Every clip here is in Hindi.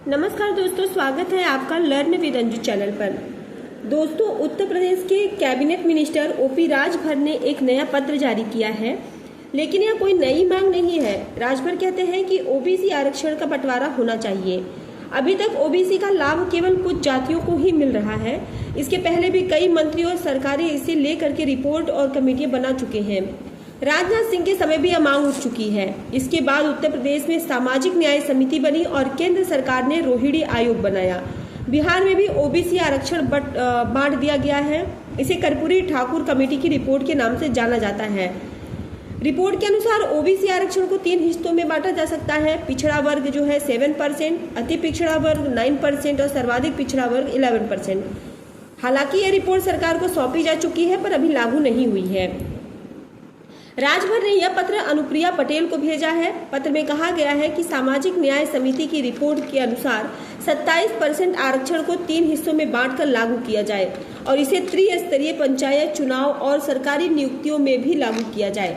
नमस्कार दोस्तों, स्वागत है आपका लर्न विद अंजू चैनल पर। दोस्तों, उत्तर प्रदेश के कैबिनेट मिनिस्टर ओपी राजभर ने एक नया पत्र जारी किया है, लेकिन यह कोई नई मांग नहीं है। राजभर कहते हैं कि ओबीसी आरक्षण का बंटवारा होना चाहिए। अभी तक ओबीसी का लाभ केवल कुछ जातियों को ही मिल रहा है। इसके पहले भी कई मंत्री और सरकारें इसे लेकर के रिपोर्ट और कमेटियां बना चुके हैं। राजनाथ सिंह के समय भी यह मांग उठ चुकी है। इसके बाद उत्तर प्रदेश में सामाजिक न्याय समिति बनी और केंद्र सरकार ने रोहिणी आयोग बनाया। बिहार में भी ओबीसी आरक्षण बांट दिया गया है। इसे कर्पूरी ठाकुर कमेटी की रिपोर्ट के नाम से जाना जाता है। रिपोर्ट के अनुसार ओबीसी आरक्षण को 3 हिस्सों में बांटा जा सकता है। पिछड़ा वर्ग जो है 7%, अति पिछड़ा वर्ग 9% और सर्वाधिक पिछड़ा वर्ग 11%। हालांकि यह रिपोर्ट सरकार को सौंपी जा चुकी है, पर अभी लागू नहीं हुई है। राजभर ने यह पत्र अनुप्रिया पटेल को भेजा है। पत्र में कहा गया है कि सामाजिक न्याय समिति की रिपोर्ट के अनुसार 27% आरक्षण को 3 हिस्सों में बांटकर लागू किया जाए और इसे त्रिस्तरीय पंचायत चुनाव और सरकारी नियुक्तियों में भी लागू किया जाए।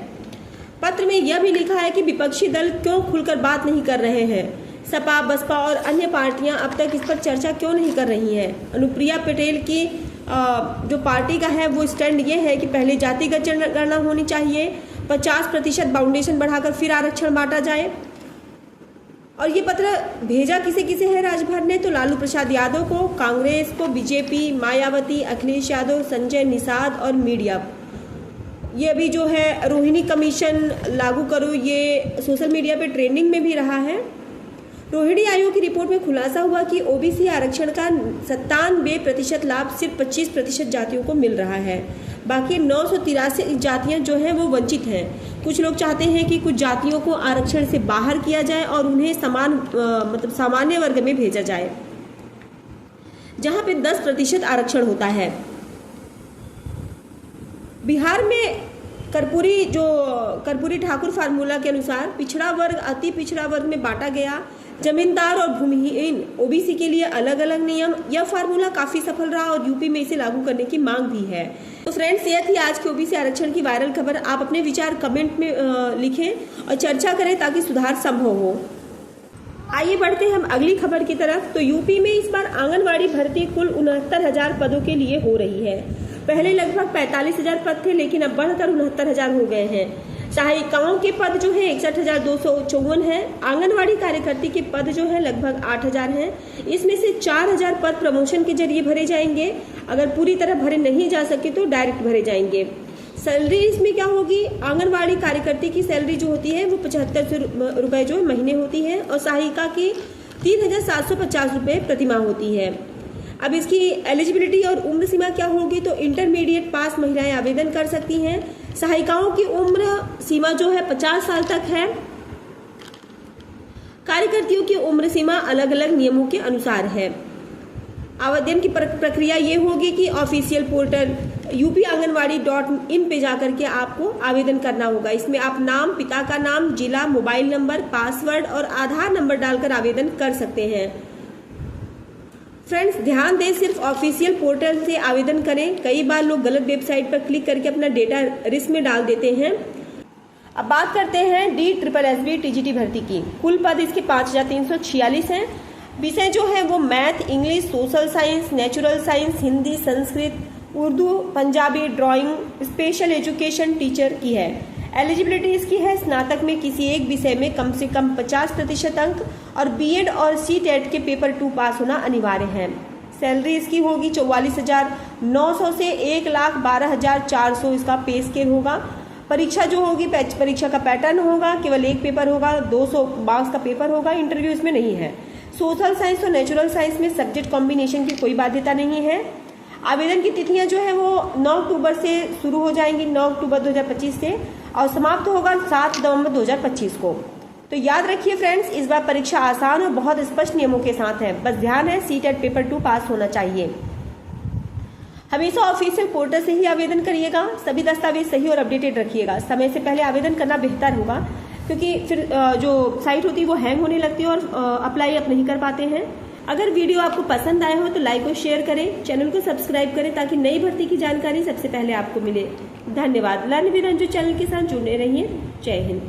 पत्र में यह भी लिखा है कि विपक्षी दल क्यों खुलकर बात नहीं कर रहे हैं। सपा, बसपा और अन्य पार्टियां अब तक इस पर चर्चा क्यों नहीं कर रही हैं। अनुप्रिया पटेल की जो पार्टी का है वो स्टैंड ये है कि पहले जातिगत जनगणना होनी चाहिए, 50% बाउंडेशन बढ़ाकर फिर आरक्षण बांटा जाए। और ये पत्र भेजा किसे किसे है राजभर ने, तो लालू प्रसाद यादव को, कांग्रेस को, बीजेपी, मायावती, अखिलेश यादव, संजय निषाद और मीडिया। ये अभी जो है रोहिणी कमीशन लागू करो, ये सोशल मीडिया पे ट्रेंडिंग में भी रहा है। रोहिणी आयोग की रिपोर्ट में खुलासा हुआ कि ओबीसी आरक्षण का 97% लाभ सिर्फ 25% जातियों को मिल रहा है। बाकी 983 जातियां जो हैं वो वंचित हैं। कुछ लोग चाहते हैं कि कुछ जातियों को आरक्षण से बाहर किया जाए और उन्हें सामान्य वर्ग में भेजा जाए, जहां पे 10% आरक्षण होता है। बिहार में कर्पूरी ठाकुर फार्मूला के अनुसार पिछड़ा वर्ग अति पिछड़ा वर्ग में बांटा गया। जमींदार और भूमिहीन ओबीसी के लिए अलग अलग नियम। यह फार्मूला काफी सफल रहा और यूपी में इसे लागू करने की मांग भी है। तो फ्रेंड्स, यह थी आज की ओबीसी आरक्षण की वायरल खबर। आप अपने विचार कमेंट में लिखें और चर्चा करें ताकि सुधार संभव हो। आइए बढ़ते हैं हम अगली खबर की तरफ। तो यूपी में इस बार आंगनबाड़ी भर्ती कुल 69,000 पदों के लिए हो रही है। पहले लगभग 45,000 पद थे, लेकिन अब बढ़कर 69,000 हो गए हैं। सहायिकाओं के पद जो है 61,254 है। आंगनवाड़ी कार्यकर्ती के पद जो है लगभग 8,000 हैं। इसमें से 4,000 पद प्रमोशन के जरिए भरे जाएंगे। अगर पूरी तरह भरे नहीं जा सके तो डायरेक्ट भरे जाएंगे। सैलरी इसमें क्या होगी, आंगनवाड़ी कार्यकर्ती की सैलरी जो होती है वो 7500 रुपए जो महीने होती है और सहायिका की 3,750 रुपए प्रतिमाह होती है। अब इसकी एलिजिबिलिटी और उम्र सीमा क्या होगी, तो इंटरमीडिएट पास महिलाएं आवेदन कर सकती हैं। सहायिकाओं की उम्र सीमा जो है 50 साल तक है। कार्यकर्तियों की उम्र सीमा अलग अलग नियमों के अनुसार है। आवेदन की प्रक्रिया ये होगी कि ऑफिशियल पोर्टल upanganwadi.in पे जाकर के आपको आवेदन करना होगा। इसमें आप नाम, पिता का नाम, जिला, मोबाइल नंबर, पासवर्ड और आधार नंबर डालकर आवेदन कर सकते हैं। फ्रेंड्स, ध्यान दें, सिर्फ ऑफिशियल पोर्टल से आवेदन करें। कई बार लोग गलत वेबसाइट पर क्लिक करके अपना डेटा रिस्क में डाल देते हैं। अब बात करते हैं DSSB टीजीटी भर्ती की। कुल पद इसके 5,346 हैं। विषय जो है वो math, English, social science, natural science, Hindi, Sanskrit, Urdu, Punjabi, drawing, special education teacher की है। एलिजिबिलिटी इसकी है स्नातक में किसी एक विषय में कम से कम 50% अंक और बीएड और सीटेट के पेपर 2 पास होना अनिवार्य है। सैलरी इसकी होगी 44,900 से 1,12,400 इसका पे स्केल होगा। परीक्षा जो होगी, परीक्षा का पैटर्न होगा, केवल एक पेपर होगा, 200 मार्क्स का पेपर होगा, इंटरव्यू इसमें नहीं है। सोशल साइंस और नेचुरल साइंस में सब्जेक्ट कॉम्बिनेशन की कोई बाध्यता नहीं है। आवेदन की तिथियां जो है वो 9 अक्टूबर से शुरू हो जाएंगी, 9 अक्टूबर 2025 से, और समाप्त होगा 7 नवंबर 2025 को। तो याद रखिए फ्रेंड्स, इस बार परीक्षा आसान और बहुत स्पष्ट नियमों के साथ है। बस ध्यान है सीटेट पेपर 2 पास होना चाहिए। हमेशा ऑफिशियल पोर्टल से ही आवेदन करिएगा। सभी दस्तावेज सही और अपडेटेड रखिएगा। समय से पहले आवेदन करना बेहतर होगा, क्योंकि फिर जो साइट होती है वो हैंग होने लगती है और अप्लाई आप नहीं कर पाते हैं। अगर वीडियो आपको पसंद आया हो तो लाइक और शेयर करें, चैनल को सब्सक्राइब करें ताकि नई भर्ती की जानकारी सबसे पहले आपको मिले। धन्यवाद। लर्न विद अंजू चैनल के साथ जुड़े रहिए। जय हिंद।